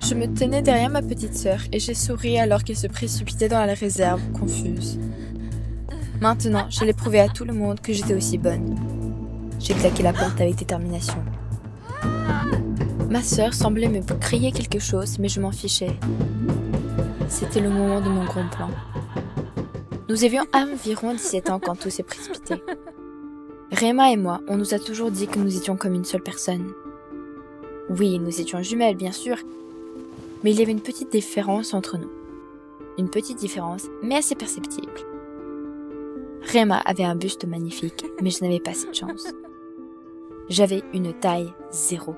Je me tenais derrière ma petite sœur et j'ai souri alors qu'elle se précipitait dans la réserve, confuse. Maintenant, j'allais prouver à tout le monde que j'étais aussi bonne. J'ai claqué la porte avec détermination. Ma sœur semblait me crier quelque chose, mais je m'en fichais. C'était le moment de mon grand plan. Nous avions environ 17 ans quand tout s'est précipité. Rema et moi, on nous a toujours dit que nous étions comme une seule personne. Oui, nous étions jumelles, bien sûr, mais il y avait une petite différence entre nous. Une petite différence, mais assez perceptible. Rema avait un buste magnifique, mais je n'avais pas cette chance. J'avais une taille 0.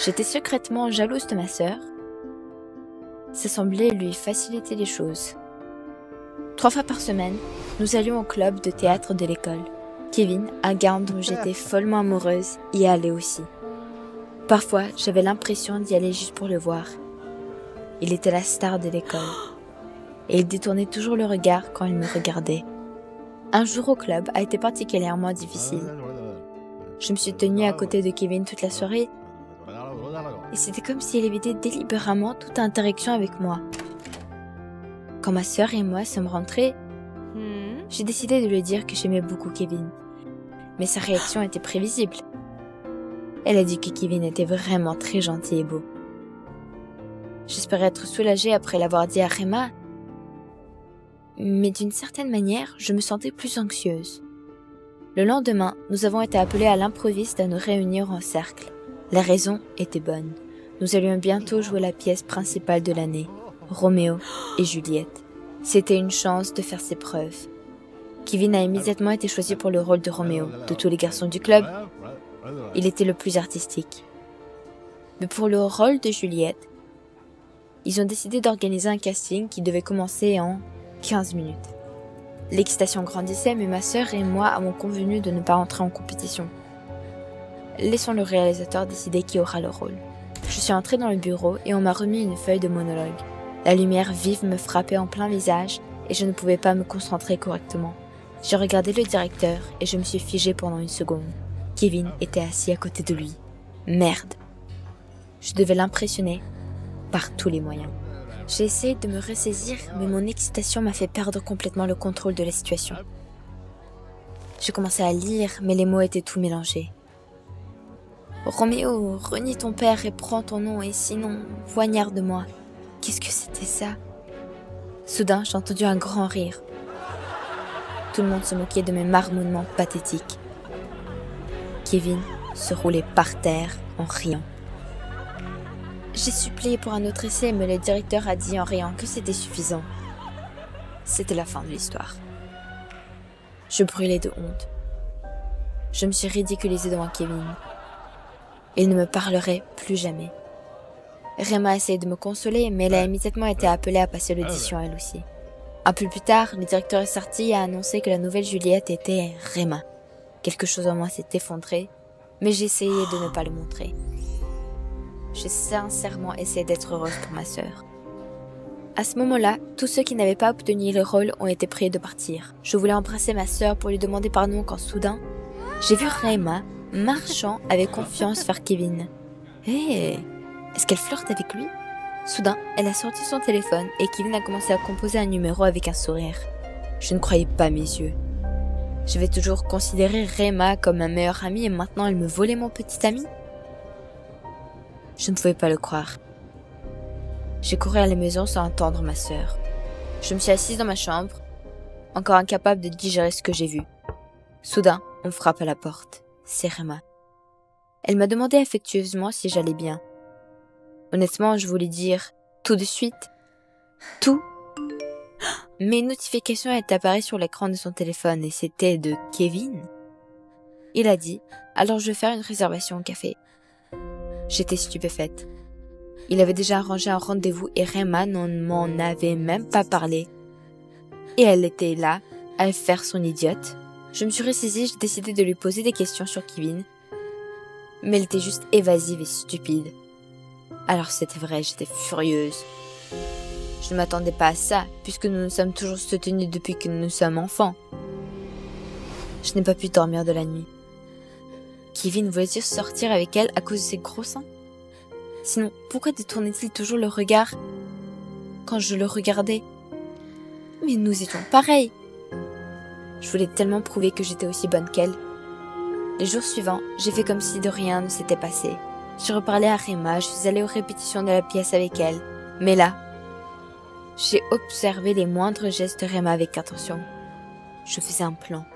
J'étais secrètement jalouse de ma sœur. Ça semblait lui faciliter les choses. 3 fois par semaine, nous allions au club de théâtre de l'école. Kevin, un gars dont j'étais follement amoureuse, y allait aussi. Parfois, j'avais l'impression d'y aller juste pour le voir. Il était la star de l'école. Et il détournait toujours le regard quand il me regardait. Un jour au club a été particulièrement difficile. Je me suis tenue à côté de Kevin toute la soirée. Et c'était comme s'il évitait délibérément toute interaction avec moi. Quand ma sœur et moi sommes rentrés, j'ai décidé de lui dire que j'aimais beaucoup Kevin. Mais sa réaction était prévisible. Elle a dit que Kevin était vraiment très gentil et beau. J'espérais être soulagée après l'avoir dit à Rema, mais d'une certaine manière, je me sentais plus anxieuse. Le lendemain, nous avons été appelés à l'improviste à nous réunir en cercle. La raison était bonne. Nous allions bientôt jouer la pièce principale de l'année, Roméo et Juliette. C'était une chance de faire ses preuves. Kevin a immédiatement été choisi pour le rôle de Roméo. De tous les garçons du club, il était le plus artistique. Mais pour le rôle de Juliette, ils ont décidé d'organiser un casting qui devait commencer en 15 minutes. L'excitation grandissait, mais ma sœur et moi avons convenu de ne pas entrer en compétition. Laissons le réalisateur décider qui aura le rôle. Je suis entrée dans le bureau et on m'a remis une feuille de monologue. La lumière vive me frappait en plein visage et je ne pouvais pas me concentrer correctement. J'ai regardé le directeur et je me suis figée pendant une seconde. Kevin était assis à côté de lui. Merde. Je devais l'impressionner par tous les moyens. J'ai essayé de me ressaisir, mais mon excitation m'a fait perdre complètement le contrôle de la situation. J'ai commencé à lire, mais les mots étaient tout mélangés. Roméo, renie ton père et prends ton nom, et sinon, poignarde-moi. Qu'est-ce que c'était ça? Soudain, j'ai entendu un grand rire. Tout le monde se moquait de mes marmonnements pathétiques. Kevin se roulait par terre en riant. J'ai supplié pour un autre essai, mais le directeur a dit en riant que c'était suffisant. C'était la fin de l'histoire. Je brûlais de honte. Je me suis ridiculisée devant Kevin. Il ne me parlerait plus jamais. Rema a essayé de me consoler, mais elle a immédiatement été appelée à passer l'audition elle aussi. Un peu plus tard, le directeur est sorti et a annoncé que la nouvelle Juliette était Rema. Quelque chose en moi s'est effondré, mais j'ai essayé de ne pas le montrer. J'ai sincèrement essayé d'être heureuse pour ma sœur. À ce moment-là, tous ceux qui n'avaient pas obtenu le rôle ont été priés de partir. Je voulais embrasser ma sœur pour lui demander pardon quand soudain, j'ai vu Rema marchant avec confiance vers Kevin. Hé, est-ce qu'elle flirte avec lui? Soudain, elle a sorti son téléphone et Kevin a commencé à composer un numéro avec un sourire. Je ne croyais pas mes yeux. J'avais toujours considéré Rema comme ma meilleure amie et maintenant elle me volait mon petit ami. Je ne pouvais pas le croire. J'ai couru à la maison sans entendre ma sœur. Je me suis assise dans ma chambre, encore incapable de digérer ce que j'ai vu. Soudain, on frappe à la porte. C'est Rema. Elle m'a demandé affectueusement si j'allais bien. Honnêtement, je voulais dire tout de suite. Tout. Mais une notification est apparue sur l'écran de son téléphone et c'était de Kevin. Il a dit, alors je vais faire une réservation au café. J'étais stupéfaite. Il avait déjà arrangé un rendez-vous et Rema ne m'en avait même pas parlé. Et elle était là, à faire son idiote. Je me suis ressaisie, j'ai décidé de lui poser des questions sur Kevin. Mais elle était juste évasive et stupide. Alors c'était vrai, j'étais furieuse. Je ne m'attendais pas à ça, puisque nous nous sommes toujours soutenus depuis que nous sommes enfants. Je n'ai pas pu dormir de la nuit. Kevin voulait-il sortir avec elle à cause de ses gros seins? Sinon, pourquoi détournait-il toujours le regard quand je le regardais? Mais nous étions pareils. Je voulais tellement prouver que j'étais aussi bonne qu'elle. Les jours suivants, j'ai fait comme si de rien ne s'était passé. Je reparlais à Rema, je suis allée aux répétitions de la pièce avec elle. Mais là, j'ai observé les moindres gestes de Rema avec attention. Je faisais un plan.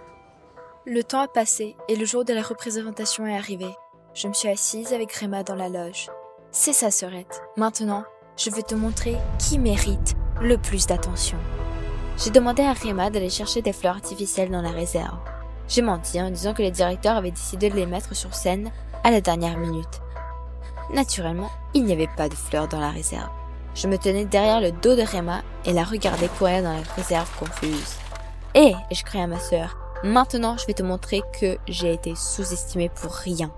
Le temps a passé et le jour de la représentation est arrivé. Je me suis assise avec Rema dans la loge. C'est sa sœurette. Maintenant, je vais te montrer qui mérite le plus d'attention. J'ai demandé à Rema d'aller chercher des fleurs artificielles dans la réserve. J'ai menti en disant que le directeur avait décidé de les mettre sur scène à la dernière minute. Naturellement, il n'y avait pas de fleurs dans la réserve. Je me tenais derrière le dos de Rema et la regardais courir dans la réserve confuse. « Hé !» et je criai à ma sœur. « Maintenant, je vais te montrer que j'ai été sous-estimée pour rien. »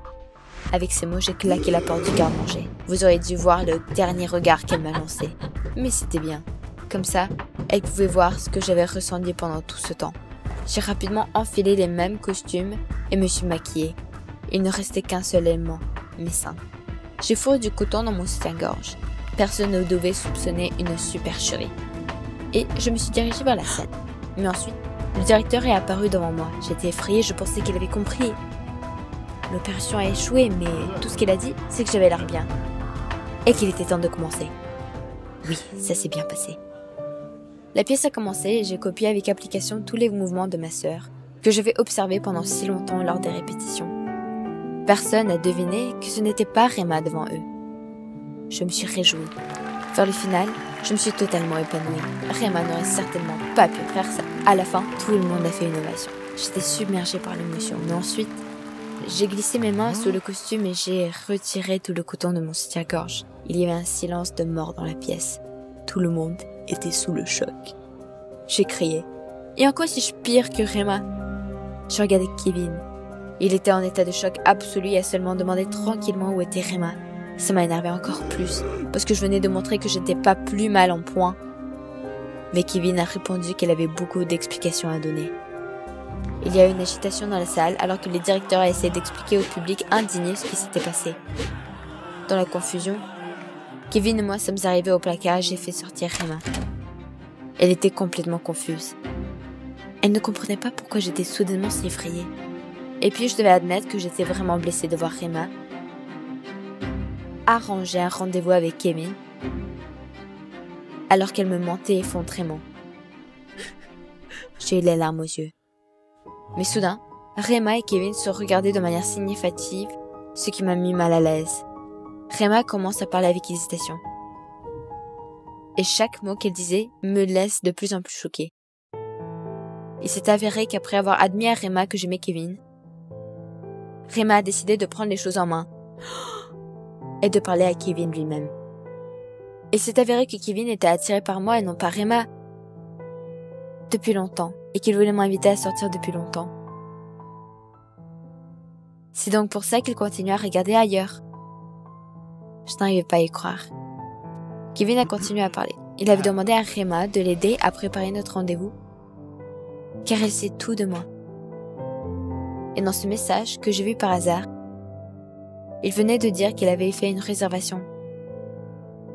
Avec ces mots, j'ai claqué la porte du garde-manger. Vous auriez dû voir le dernier regard qu'elle m'a lancé. Mais c'était bien. Comme ça, elle pouvait voir ce que j'avais ressenti pendant tout ce temps. J'ai rapidement enfilé les mêmes costumes et me suis maquillée. Il ne restait qu'un seul élément, mes seins. J'ai fourré du coton dans mon soutien-gorge. Personne ne devait soupçonner une supercherie. Et je me suis dirigée vers la scène. Mais ensuite, le directeur est apparu devant moi. J'étais effrayée, je pensais qu'il avait compris. L'opération a échoué, mais tout ce qu'il a dit, c'est que j'avais l'air bien. Et qu'il était temps de commencer. Oui, ça s'est bien passé. La pièce a commencé et j'ai copié avec application tous les mouvements de ma sœur, que j'avais observés pendant si longtemps lors des répétitions. Personne n'a deviné que ce n'était pas Rema devant eux. Je me suis réjouie. Vers le final, je me suis totalement épanouie. Rema n'aurait certainement pas pu faire ça. À la fin, tout le monde a fait une ovation. J'étais submergée par l'émotion, mais ensuite, j'ai glissé mes mains sous le costume et j'ai retiré tout le coton de mon soutien-gorge. Il y avait un silence de mort dans la pièce. Tout le monde était sous le choc. J'ai crié. Et en quoi suis-je pire que Rema? Je regardais Kevin. Il était en état de choc absolu et a seulement demandé tranquillement où était Rema. Ça m'a énervé encore plus, parce que je venais de montrer que j'étais pas plus mal en point. Mais Kevin a répondu qu'elle avait beaucoup d'explications à donner. Il y a eu une agitation dans la salle alors que le directeur a essayé d'expliquer au public indigné ce qui s'était passé. Dans la confusion, Kevin et moi sommes arrivés au placard et j'ai fait sortir Rema. Elle était complètement confuse. Elle ne comprenait pas pourquoi j'étais soudainement si effrayée. Et puis je devais admettre que j'étais vraiment blessée de voir Rema arranger un rendez-vous avec Kevin alors qu'elle me mentait effondrément. J'ai eu les larmes aux yeux. Mais soudain, Rema et Kevin se regardaient de manière significative, ce qui m'a mis mal à l'aise. Rema commence à parler avec hésitation. Et chaque mot qu'elle disait me laisse de plus en plus choquée. Il s'est avéré qu'après avoir admis à Rema que j'aimais Kevin, Rema a décidé de prendre les choses en main et de parler à Kevin lui-même. Il s'est avéré que Kevin était attiré par moi et non par Rema depuis longtemps et qu'il voulait m'inviter à sortir depuis longtemps. C'est donc pour ça qu'il continue à regarder ailleurs. Je n'arrivais pas à y croire. Kevin a continué à parler. Il avait demandé à Rema de l'aider à préparer notre rendez-vous, car elle sait tout de moi. Et dans ce message que j'ai vu par hasard, il venait de dire qu'il avait fait une réservation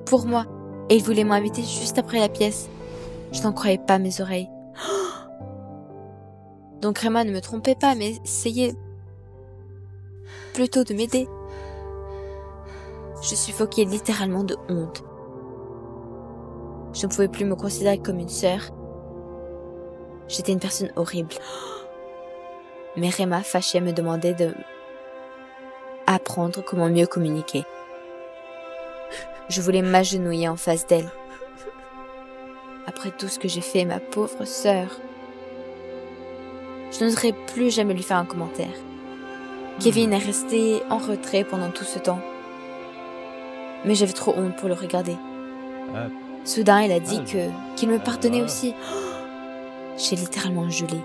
pour moi et il voulait m'inviter juste après la pièce. Je n'en croyais pas mes oreilles. Donc Rema ne me trompait pas, mais essayait plutôt de m'aider. Je suffoquais littéralement de honte. Je ne pouvais plus me considérer comme une sœur. J'étais une personne horrible. Mais Rema, fâchée, me demandait de apprendre comment mieux communiquer. Je voulais m'agenouiller en face d'elle. Après tout ce que j'ai fait, ma pauvre sœur. Je n'oserais plus jamais lui faire un commentaire. Kevin est resté en retrait pendant tout ce temps. Mais j'avais trop honte pour le regarder. Soudain, il a dit qu'il me pardonnait aussi. J'ai littéralement gelé.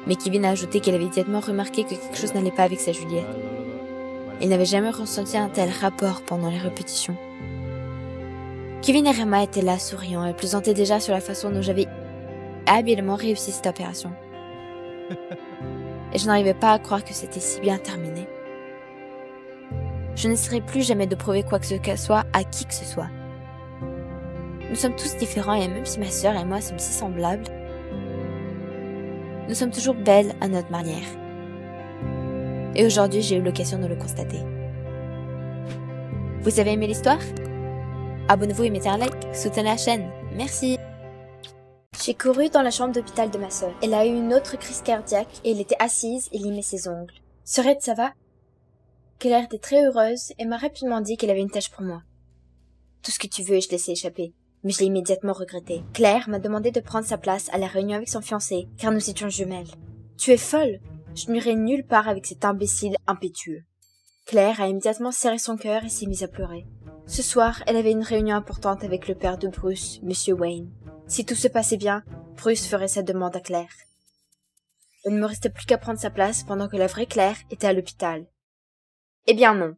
Mais Kevin a ajouté qu'elle avait immédiatement remarqué que quelque chose n'allait pas avec sa Juliette. Il n'avait jamais ressenti un tel rapport pendant les répétitions. Kevin et Rema étaient là, souriants, et plaisantaient déjà sur la façon dont j'avais habilement réussi cette opération. Et je n'arrivais pas à croire que c'était si bien terminé. Je n'essaierai plus jamais de prouver quoi que ce soit à qui que ce soit. Nous sommes tous différents et même si ma sœur et moi sommes si semblables, nous sommes toujours belles à notre manière. Et aujourd'hui, j'ai eu l'occasion de le constater. Vous avez aimé l'histoire? Abonnez-vous et mettez un like, soutenez la chaîne. Merci. J'ai couru dans la chambre d'hôpital de ma sœur. Elle a eu une autre crise cardiaque et elle était assise et limait ses ongles. Sœurette, ça va? Claire était très heureuse et m'a rapidement dit qu'elle avait une tâche pour moi. Tout ce que tu veux et je laissais échapper. Mais je l'ai immédiatement regretté. Claire m'a demandé de prendre sa place à la réunion avec son fiancé, car nous étions jumelles. Tu es folle! Je n'irai nulle part avec cet imbécile impétueux. Claire a immédiatement serré son cœur et s'est mise à pleurer. Ce soir, elle avait une réunion importante avec le père de Bruce, Monsieur Wayne. Si tout se passait bien, Bruce ferait sa demande à Claire. Il ne me restait plus qu'à prendre sa place pendant que la vraie Claire était à l'hôpital. Eh bien non.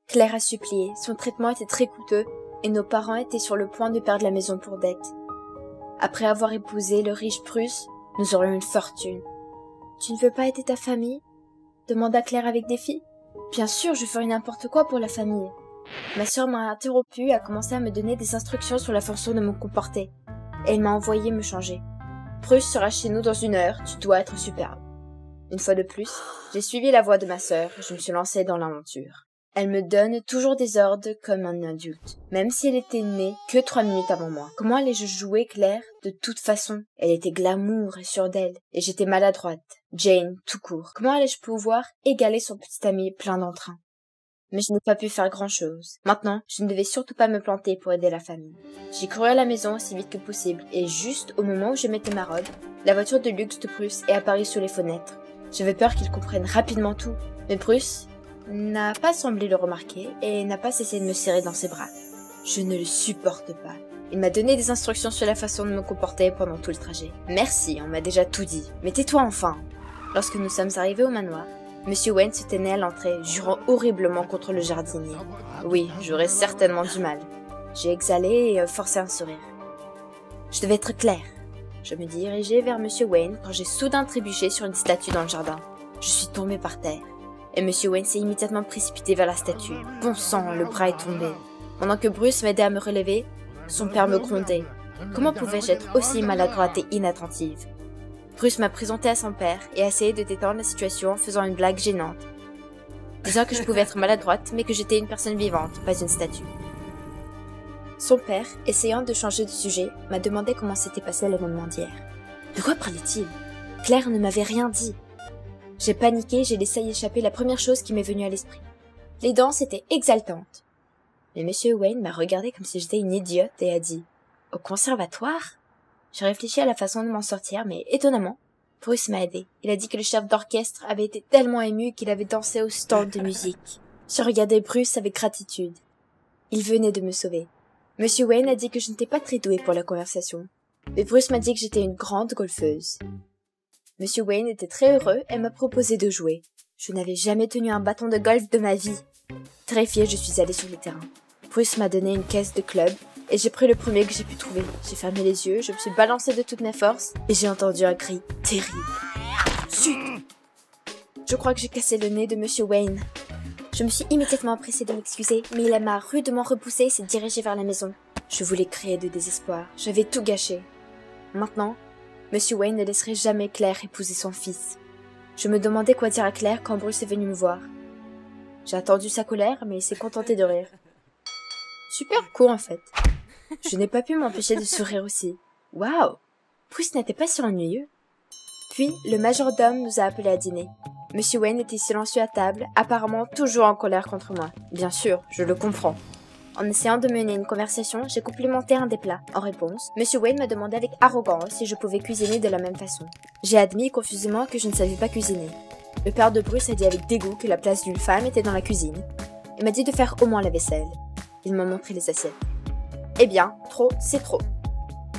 Claire a supplié, son traitement était très coûteux et nos parents étaient sur le point de perdre la maison pour dette. Après avoir épousé le riche Bruce, nous aurions une fortune. Tu ne veux pas aider ta famille? Demanda Claire avec défi. Bien sûr, je ferai n'importe quoi pour la famille. Ma sœur m'a interrompu et a commencé à me donner des instructions sur la façon de me comporter. Et elle m'a envoyé me changer. Bruce sera chez nous dans 1 heure, tu dois être superbe. Une fois de plus, j'ai suivi la voie de ma sœur et je me suis lancée dans l'aventure. Elle me donne toujours des ordres comme un adulte, même si elle était née que 3 minutes avant moi. Comment allais-je jouer Claire? De toute façon, elle était glamour et sûre d'elle, et j'étais maladroite. Jane, tout court. Comment allais-je pouvoir égaler son petit ami plein d'entrain? Mais je n'ai pas pu faire grand-chose. Maintenant, je ne devais surtout pas me planter pour aider la famille. J'ai couru à la maison aussi vite que possible, et juste au moment où je mettais ma robe, la voiture de luxe de Bruce est apparue sous les fenêtres. J'avais peur qu'il comprenne rapidement tout, mais Bruce n'a pas semblé le remarquer et n'a pas cessé de me serrer dans ses bras. Je ne le supporte pas. Il m'a donné des instructions sur la façon de me comporter pendant tout le trajet. Merci, on m'a déjà tout dit. Mais tais-toi enfin. Lorsque nous sommes arrivés au manoir, Monsieur Wayne se tenait à l'entrée, jurant horriblement contre le jardinier. Oui, j'aurais certainement du mal. J'ai exhalé et forcé un sourire. Je devais être claire. Je me dirigeais vers Monsieur Wayne quand j'ai soudain trébuché sur une statue dans le jardin. Je suis tombée par terre. Et Monsieur Wayne s'est immédiatement précipité vers la statue. Bon sang, le bras est tombé. Pendant que Bruce m'aidait à me relever, son père me grondait. Comment pouvais-je être aussi maladroite et inattentive? Bruce m'a présenté à son père et a essayé de détendre la situation en faisant une blague gênante, disant que je pouvais être maladroite mais que j'étais une personne vivante, pas une statue. Son père, essayant de changer de sujet, m'a demandé comment s'était passé l'événement d'hier. De quoi parlait-il? Claire ne m'avait rien dit. J'ai paniqué et j'ai laissé échapper la première chose qui m'est venue à l'esprit. Les danses étaient exaltantes. Mais Monsieur Wayne m'a regardé comme si j'étais une idiote et a dit « Au conservatoire ?» J'ai réfléchi à la façon de m'en sortir, mais étonnamment, Bruce m'a aidé. Il a dit que le chef d'orchestre avait été tellement ému qu'il avait dansé au stand de musique. Je regardais Bruce avec gratitude. Il venait de me sauver. Monsieur Wayne a dit que je n'étais pas très douée pour la conversation. Mais Bruce m'a dit que j'étais une grande golfeuse. Monsieur Wayne était très heureux et m'a proposé de jouer. Je n'avais jamais tenu un bâton de golf de ma vie. Terrifiée, je suis allée sur le terrain. Bruce m'a donné une caisse de club et j'ai pris le premier que j'ai pu trouver. J'ai fermé les yeux, je me suis balancée de toutes mes forces et j'ai entendu un cri terrible. Chut! Je crois que j'ai cassé le nez de Monsieur Wayne. Je me suis immédiatement empressée de m'excuser, mais il m'a rudement repoussée et s'est dirigé vers la maison. Je voulais crier de désespoir. J'avais tout gâché. Maintenant, Monsieur Wayne ne laisserait jamais Claire épouser son fils. Je me demandais quoi dire à Claire quand Bruce est venu me voir. J'ai attendu sa colère, mais il s'est contenté de rire. Super court en fait. Je n'ai pas pu m'empêcher de sourire aussi. Waouh! Bruce n'était pas si ennuyeux. Puis, le majordome nous a appelés à dîner. Monsieur Wayne était silencieux à table, apparemment toujours en colère contre moi. Bien sûr, je le comprends. En essayant de mener une conversation, j'ai complimenté un des plats. En réponse, Monsieur Wayne m'a demandé avec arrogance si je pouvais cuisiner de la même façon. J'ai admis confusément que je ne savais pas cuisiner. Le père de Bruce a dit avec dégoût que la place d'une femme était dans la cuisine. Il m'a dit de faire au moins la vaisselle. Il m'a montré les assiettes. Eh bien, trop, c'est trop.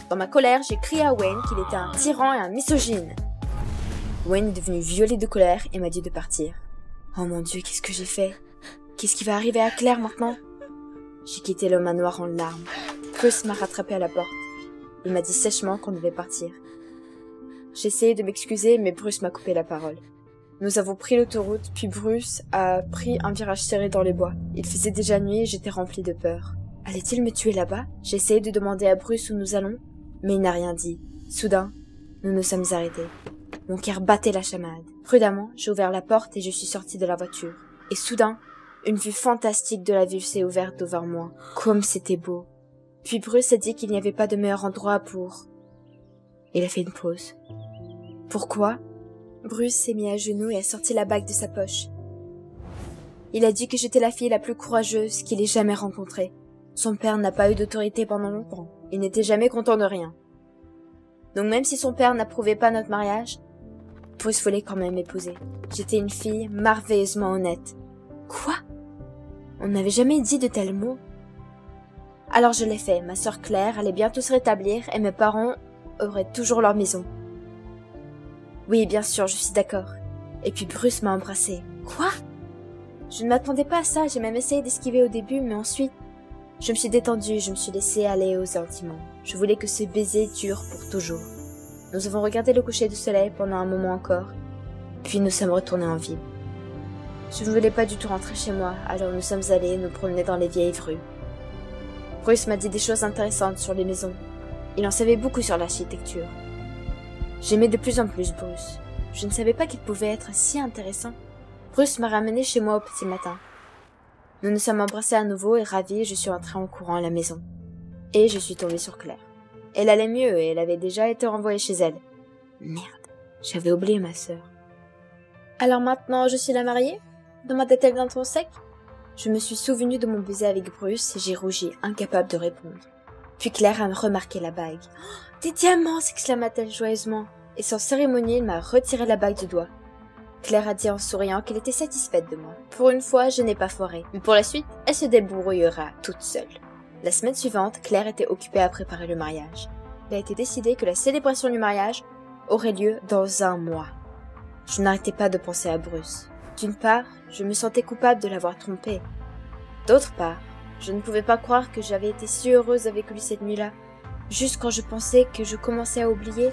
Dans ma colère, j'ai crié à Wayne qu'il était un tyran et un misogyne. Wayne est devenu violet de colère et m'a dit de partir. Oh mon Dieu, qu'est-ce que j'ai fait? Qu'est-ce qui va arriver à Claire maintenant? J'ai quitté le manoir en larmes. Bruce m'a rattrapé à la porte. Il m'a dit sèchement qu'on devait partir. J'ai essayé de m'excuser, mais Bruce m'a coupé la parole. Nous avons pris l'autoroute, puis Bruce a pris un virage serré dans les bois. Il faisait déjà nuit et j'étais remplie de peur. Allait-il me tuer là-bas? J'ai essayé de demander à Bruce où nous allons, mais il n'a rien dit. Soudain, nous nous sommes arrêtés. Mon cœur battait la chamade. Prudemment, j'ai ouvert la porte et je suis sortie de la voiture. Et soudain, une vue fantastique de la ville s'est ouverte devant moi. Comme c'était beau. Puis Bruce a dit qu'il n'y avait pas de meilleur endroit pour... Il a fait une pause. Pourquoi? Bruce s'est mis à genoux et a sorti la bague de sa poche. Il a dit que j'étais la fille la plus courageuse qu'il ait jamais rencontrée. Son père n'a pas eu d'autorité pendant longtemps. Il n'était jamais content de rien. Donc même si son père n'approuvait pas notre mariage, Bruce voulait quand même m'épouser. J'étais une fille merveilleusement honnête. Quoi? On n'avait jamais dit de tels mots. Alors je l'ai fait. Ma sœur Claire allait bientôt se rétablir et mes parents auraient toujours leur maison. Oui, bien sûr, je suis d'accord. Et puis Bruce m'a embrassée. Quoi? Je ne m'attendais pas à ça, j'ai même essayé d'esquiver au début, mais ensuite, je me suis détendue, je me suis laissée aller aux sentiments. Je voulais que ce baiser dure pour toujours. Nous avons regardé le coucher du soleil pendant un moment encore, puis nous sommes retournés en ville. Je ne voulais pas du tout rentrer chez moi, alors nous sommes allés nous promener dans les vieilles rues. Bruce m'a dit des choses intéressantes sur les maisons. Il en savait beaucoup sur l'architecture. J'aimais de plus en plus Bruce. Je ne savais pas qu'il pouvait être si intéressant. Bruce m'a ramené chez moi au petit matin. Nous nous sommes embrassés à nouveau et ravis, je suis entrée en courant à la maison. Et je suis tombée sur Claire. Elle allait mieux et elle avait déjà été renvoyée chez elle. Merde, j'avais oublié ma sœur. Alors maintenant, je suis la mariée? Demanda-t-elle d'un ton sec. Je me suis souvenue de mon baiser avec Bruce et j'ai rougi, incapable de répondre. Puis Claire a remarqué la bague. Oh, des diamants! S'exclama-t-elle joyeusement. Et sans cérémonie, il m'a retiré la bague du doigt. Claire a dit en souriant qu'elle était satisfaite de moi. Pour une fois, je n'ai pas foiré. Mais pour la suite, elle se débrouillera toute seule. La semaine suivante, Claire était occupée à préparer le mariage. Il a été décidé que la célébration du mariage aurait lieu dans 1 mois. Je n'arrêtais pas de penser à Bruce. D'une part, je me sentais coupable de l'avoir trompé. D'autre part, je ne pouvais pas croire que j'avais été si heureuse avec lui cette nuit-là. Juste quand je pensais que je commençais à oublier,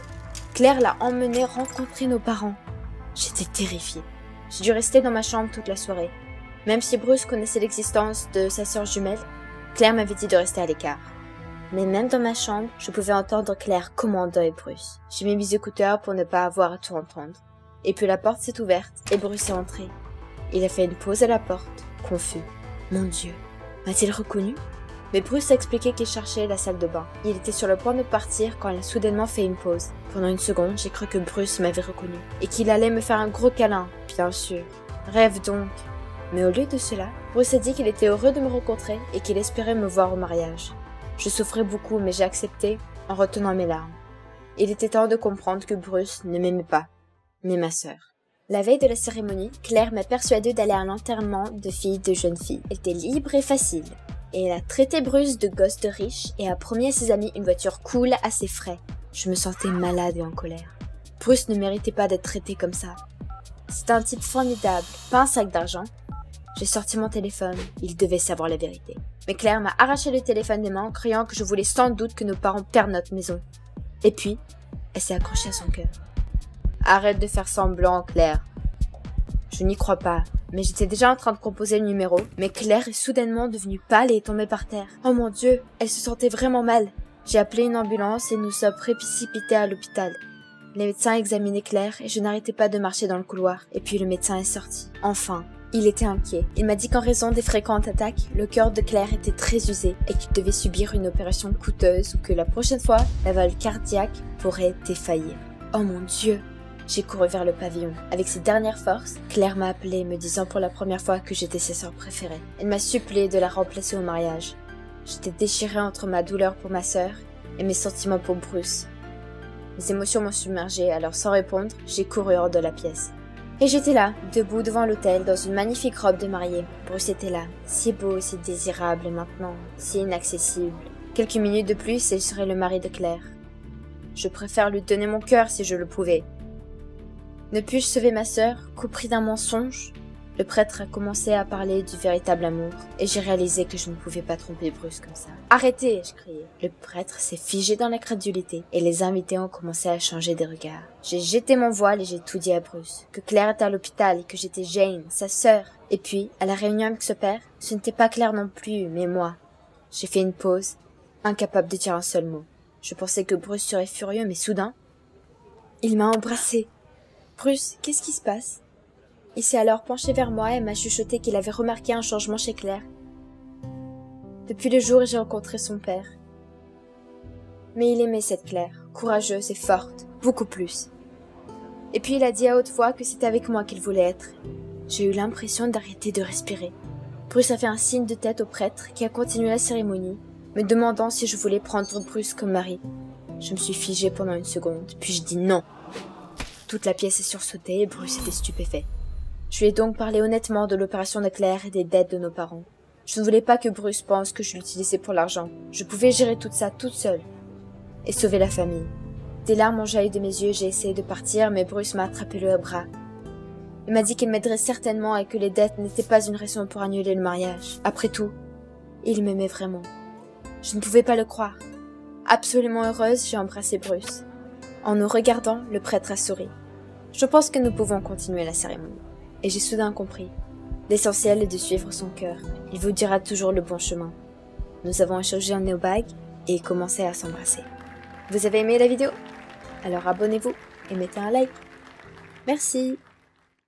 Claire l'a emmené rencontrer nos parents. J'étais terrifiée. J'ai dû rester dans ma chambre toute la soirée. Même si Bruce connaissait l'existence de sa sœur jumelle, Claire m'avait dit de rester à l'écart. Mais même dans ma chambre, je pouvais entendre Claire commander Bruce. J'ai mis mes écouteurs pour ne pas avoir à tout entendre. Et puis la porte s'est ouverte et Bruce est entré. Il a fait une pause à la porte, confus. Mon Dieu, m'a-t-il reconnu? Mais Bruce a expliqué qu'il cherchait la salle de bain. Il était sur le point de partir quand il a soudainement fait une pause. Pendant une seconde, j'ai cru que Bruce m'avait reconnu et qu'il allait me faire un gros câlin, bien sûr. Rêve donc. Mais au lieu de cela, Bruce a dit qu'il était heureux de me rencontrer et qu'il espérait me voir au mariage. Je souffrais beaucoup, mais j'ai accepté en retenant mes larmes. Il était temps de comprendre que Bruce ne m'aimait pas, mais ma sœur. La veille de la cérémonie, Claire m'a persuadée d'aller à l'enterrement de filles de jeunes filles. Elle était libre et facile. Et elle a traité Bruce de gosse de riche et a promis à ses amis une voiture cool à ses frais. Je me sentais malade et en colère. Bruce ne méritait pas d'être traité comme ça. C'était un type formidable, pas un sac d'argent. J'ai sorti mon téléphone, il devait savoir la vérité. Mais Claire m'a arraché le téléphone des mains, criant que je voulais sans doute que nos parents perdent notre maison. Et puis, elle s'est accrochée à son cœur. Arrête de faire semblant, Claire. Je n'y crois pas, mais j'étais déjà en train de composer le numéro, mais Claire est soudainement devenue pâle et est tombée par terre. Oh mon Dieu, elle se sentait vraiment mal. J'ai appelé une ambulance et nous sommes précipités à l'hôpital. Les médecins examinaient Claire et je n'arrêtais pas de marcher dans le couloir. Et puis le médecin est sorti. Enfin, il était inquiet. Il m'a dit qu'en raison des fréquentes attaques, le cœur de Claire était très usé et qu'il devait subir une opération coûteuse ou que la prochaine fois, la valve cardiaque pourrait défaillir. Oh mon Dieu! J'ai couru vers le pavillon. Avec ses dernières forces, Claire m'a appelé, me disant pour la première fois que j'étais sa sœur préférée. Elle m'a supplié de la remplacer au mariage. J'étais déchirée entre ma douleur pour ma sœur et mes sentiments pour Bruce. Mes émotions m'ont submergée, alors sans répondre, j'ai couru hors de la pièce. Et j'étais là, debout devant l'autel, dans une magnifique robe de mariée. Bruce était là, si beau, si désirable, et maintenant, si inaccessible. Quelques minutes de plus et il serait le mari de Claire. Je préfère lui donner mon cœur si je le pouvais. Ne puis-je sauver ma sœur qu'au prix d'un mensonge? Le prêtre a commencé à parler du véritable amour, et j'ai réalisé que je ne pouvais pas tromper Bruce comme ça. « Arrêtez !» ai-je crié. Le prêtre s'est figé dans l'incrédulité, et les invités ont commencé à changer de regard. J'ai jeté mon voile et j'ai tout dit à Bruce, que Claire était à l'hôpital et que j'étais Jane, sa sœur. Et puis, à la réunion avec ce père, ce n'était pas Claire non plus, mais moi. J'ai fait une pause, incapable de dire un seul mot. Je pensais que Bruce serait furieux, mais soudain, il m'a embrassée. « Bruce, qu'est-ce qui se passe ?» Il s'est alors penché vers moi et m'a chuchoté qu'il avait remarqué un changement chez Claire. Depuis le jour où j'ai rencontré son père. Mais il aimait cette Claire, courageuse et forte, beaucoup plus. Et puis il a dit à haute voix que c'était avec moi qu'il voulait être. J'ai eu l'impression d'arrêter de respirer. Bruce a fait un signe de tête au prêtre qui a continué la cérémonie, me demandant si je voulais prendre Bruce comme mari. Je me suis figée pendant une seconde, puis j'ai dit non. Toute la pièce est sursautée et Bruce était stupéfait. Je lui ai donc parlé honnêtement de l'opération de Claire et des dettes de nos parents. Je ne voulais pas que Bruce pense que je l'utilisais pour l'argent. Je pouvais gérer tout ça toute seule. Et sauver la famille. Des larmes ont jailli de mes yeux, j'ai essayé de partir, mais Bruce m'a attrapé le bras. Il m'a dit qu'il m'aiderait certainement et que les dettes n'étaient pas une raison pour annuler le mariage. Après tout, il m'aimait vraiment. Je ne pouvais pas le croire. Absolument heureuse, j'ai embrassé Bruce. En nous regardant, le prêtre a souri. Je pense que nous pouvons continuer la cérémonie. Et j'ai soudain compris. L'essentiel est de suivre son cœur. Il vous dira toujours le bon chemin. Nous avons échangé nos bagues et commencé à s'embrasser. Vous avez aimé la vidéo? Alors abonnez-vous et mettez un like. Merci.